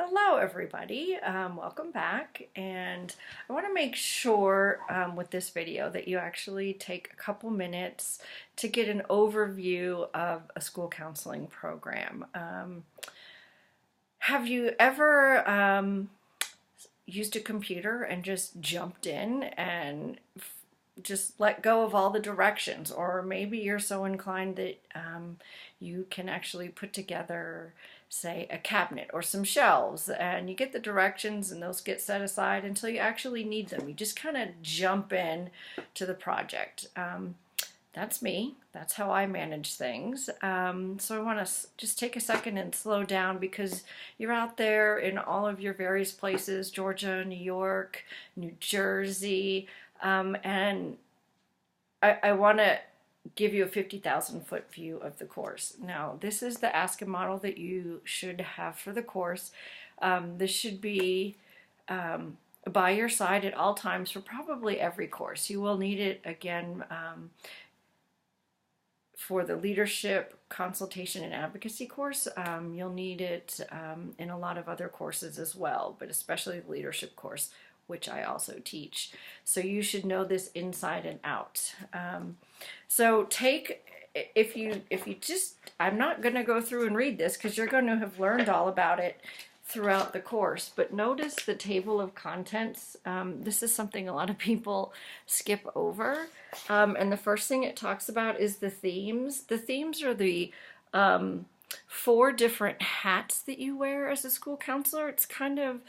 Hello everybody, welcome back, and I want to make sure with this video that you actually take a couple minutes to get an overview of a school counseling program. Have you ever used a computer and just jumped in and just let go of all the directions, or maybe you're so inclined that you can actually put together, say, a cabinet or some shelves, and you get the directions and those get set aside until you actually need them. You just kind of jump in to the project. That's me. That's how I manage things. So I want to just take a second and slow down, because you're out there in all of your various places: Georgia, New York, New Jersey, and I want to give you a 50,000 foot view of the course. Now, this is the ASCA model that you should have for the course. This should be by your side at all times for probably every course. You will need it again for the leadership, consultation, and advocacy course. You'll need it in a lot of other courses as well, but especially the leadership course, which I also teach. So you should know this inside and out. So if you just, I'm not going to go through and read this because you're going to have learned all about it throughout the course, but notice the table of contents. This is something a lot of people skip over. And the first thing it talks about is the themes. The themes are the 4 different hats that you wear as a school counselor. It's kind of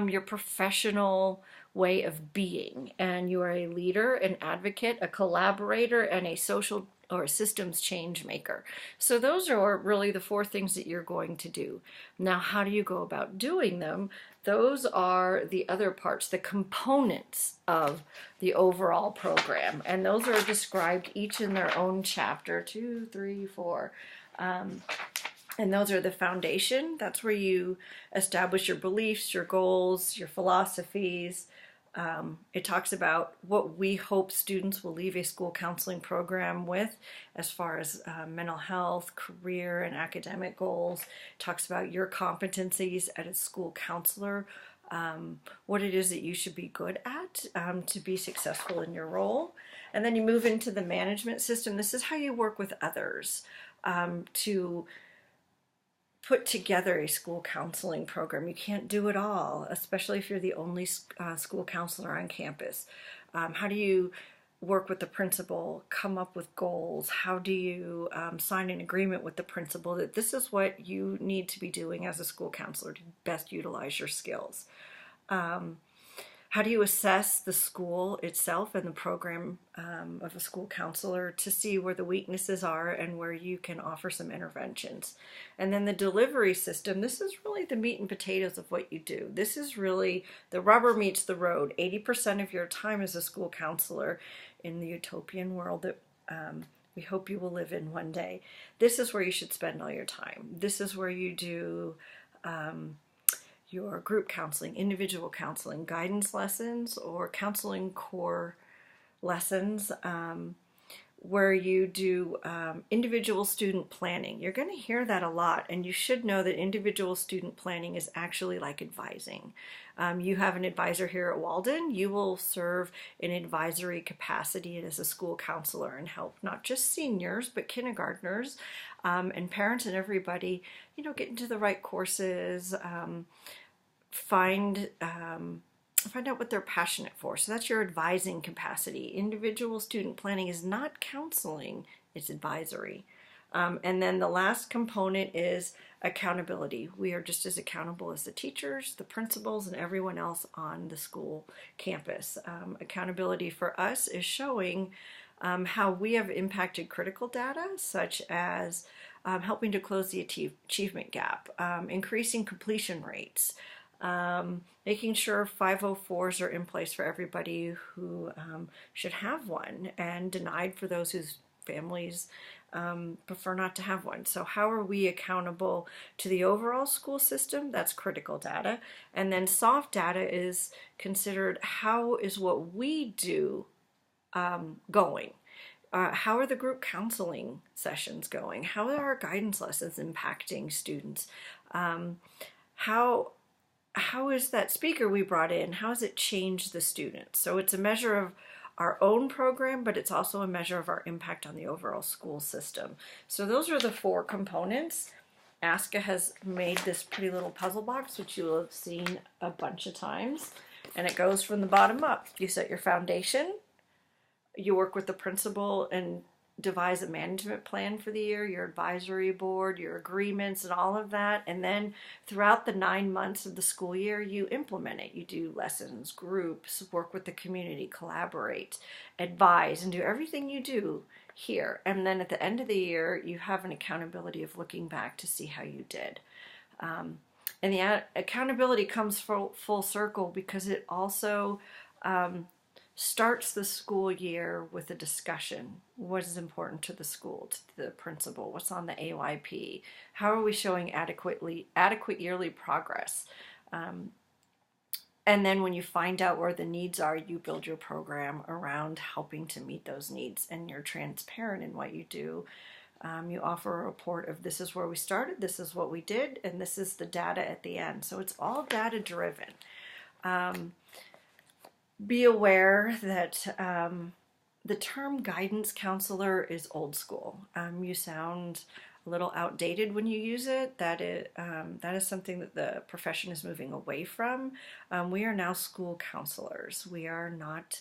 your professional way of being, and you are a leader, an advocate, a collaborator, and a social or a systems change maker. So those are really the 4 things that you're going to do. Now, how do you go about doing them? Those are the other parts, the components of the overall program, and those are described each in their own chapter, 2, 3, 4. And those are the foundation. That's where you establish your beliefs, your goals, your philosophies. It talks about what we hope students will leave a school counseling program with as far as mental health, career, and academic goals. It talks about your competencies as a school counselor, what it is that you should be good at to be successful in your role. And then you move into the management system. This is how you work with others to put together a school counseling program. You can't do it all, especially if you're the only school counselor on campus. How do you work with the principal, come up with goals? How do you sign an agreement with the principal that this is what you need to be doing as a school counselor to best utilize your skills? How do you assess the school itself and the program of a school counselor to see where the weaknesses are and where you can offer some interventions? And then the delivery system, this is really the meat and potatoes of what you do. This is really the rubber meets the road. 80% of your time as a school counselor in the utopian world that we hope you will live in one day. This is where you should spend all your time. This is where you do your group counseling, individual counseling, guidance lessons, or counseling core lessons, where you do individual student planning. You're going to hear that a lot, and you should know that individual student planning is actually like advising. You have an advisor here at Walden. You will serve in advisory capacity as a school counselor and help not just seniors, but kindergartners and parents and everybody, get into the right courses, find out what they're passionate for. So that's your advising capacity. Individual student planning is not counseling, it's advisory. And then the last component is accountability. We are just as accountable as the teachers, the principals, and everyone else on the school campus. Accountability for us is showing how we have impacted critical data, such as helping to close the achievement gap, increasing completion rates, making sure 504s are in place for everybody who should have one, and denied for those whose families prefer not to have one. So how are we accountable to the overall school system? That's critical data. And then soft data is considered how is what we do going. How are the group counseling sessions going? How are our guidance lessons impacting students? How how is that speaker we brought in, how has it changed the students? So it's a measure of our own program, but it's also a measure of our impact on the overall school system. So those are the 4 components. Aska has made this pretty little puzzle box, which you will have seen a bunch of times, and it goes from the bottom up. You set your foundation, you work with the principal and devise a management plan for the year, your advisory board, your agreements, and all of that. And then throughout the 9 months of the school year, you implement it. You do lessons, groups, work with the community, collaborate, advise, and do everything you do here. And then at the end of the year, you have an accountability of looking back to see how you did. And the accountability comes full circle because it also starts the school year with a discussion. What is important to the school, to the principal? What's on the AYP? How are we showing adequate yearly progress? And then when you find out where the needs are, you build your program around helping to meet those needs, and you're transparent in what you do. You offer a report of this is where we started, this is what we did, and this is the data at the end. So it's all data driven. Be aware that the term guidance counselor is old school. You sound a little outdated when you use it. That is something that the profession is moving away from. We are now school counselors. We are not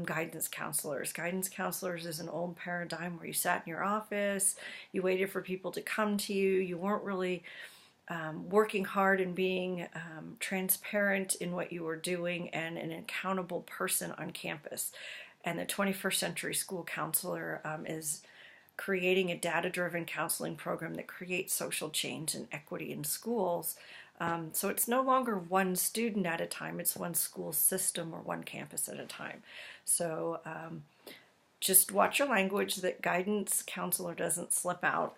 guidance counselors. Guidance counselors is an old paradigm where you sat in your office, you waited for people to come to you, you weren't really working hard and being transparent in what you were doing and an accountable person on campus. And the 21st century school counselor is creating a data-driven counseling program that creates social change and equity in schools. So it's no longer one student at a time, it's one school system or one campus at a time. So just watch your language, that guidance counselor doesn't slip out.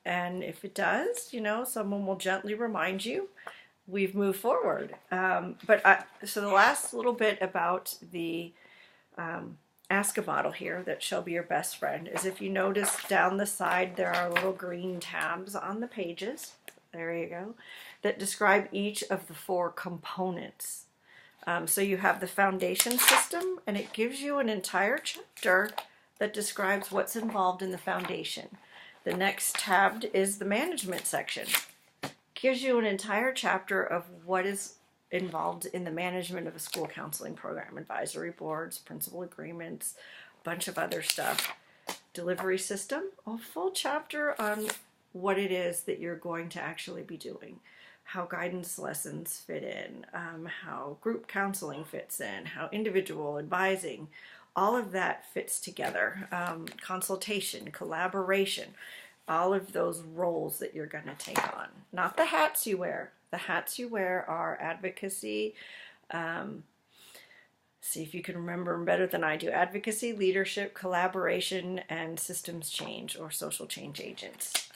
And if it does, someone will gently remind you we've moved forward. So the last little bit about the Aska model here that shall be your best friend is, if you notice down the side there are little green tabs on the pages, there you go, that describe each of the 4 components. So you have the foundation system, and it gives you an entire chapter that describes what's involved in the foundation. The next tab is the management section. Gives you an entire chapter of what is involved in the management of a school counseling program, advisory boards, principal agreements, a bunch of other stuff. Delivery system, a full chapter on what it is that you're going to actually be doing, how guidance lessons fit in, how group counseling fits in, how individual advising, all of that fits together. Consultation, collaboration, all of those roles that you're going to take on. Not the hats you wear. The hats you wear are advocacy. See if you can remember them better than I do. Advocacy, leadership, collaboration, and systems change or social change agents.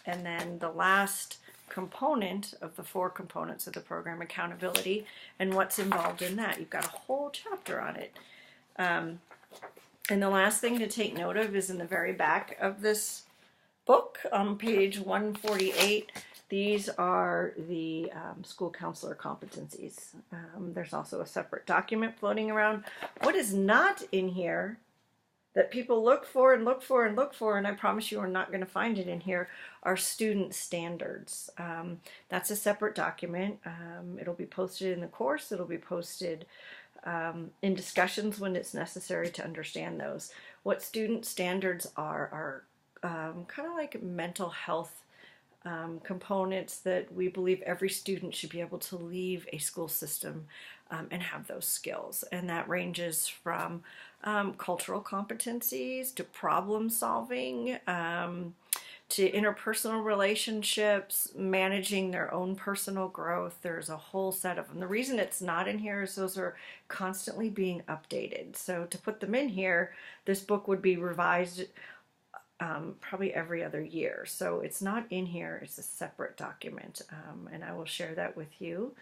And then the last component of the 4 components of the program, accountability, and what's involved in that. You've got a whole chapter on it. And the last thing to take note of is in the very back of this book on page 148. These are the school counselor competencies. There's also a separate document floating around. What is not in here that people look for and look for and look for, and I promise you are not going to find it in here, are student standards. That's a separate document. It'll be posted in the course. It'll be posted in discussions when it's necessary to understand those. What student standards are kind of like mental health components that we believe every student should be able to leave a school system and have those skills. And that ranges from cultural competencies to problem solving, to interpersonal relationships, managing their own personal growth. There's a whole set of them. The reason it's not in here is those are constantly being updated. So to put them in here, this book would be revised probably every other year. So it's not in here, it's a separate document, and I will share that with you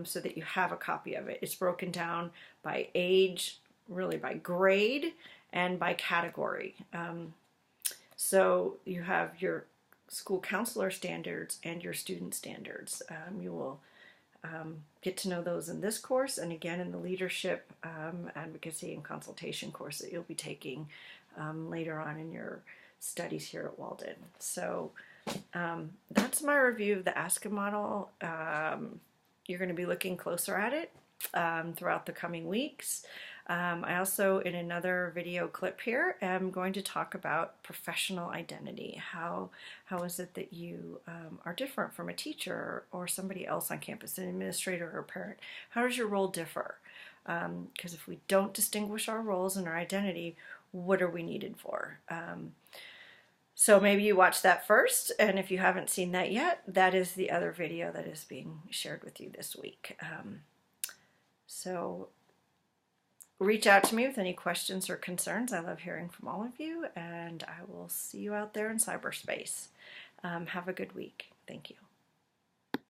so that you have a copy of it. It's broken down by age, really by grade, and by category. So you have your school counselor standards and your student standards. You will get to know those in this course, and again in the leadership, advocacy, and consultation course that you'll be taking later on in your studies here at Walden. So that's my review of the ASCA model. You're going to be looking closer at it throughout the coming weeks. I also, in another video clip here, am going to talk about professional identity. How is it that you are different from a teacher or somebody else on campus, an administrator or a parent? How does your role differ? Because if we don't distinguish our roles and our identity, what are we needed for? So maybe you watch that first, and if you haven't seen that yet, that is the other video that is being shared with you this week. So reach out to me with any questions or concerns. I love hearing from all of you, and I will see you out there in cyberspace. Have a good week. Thank you.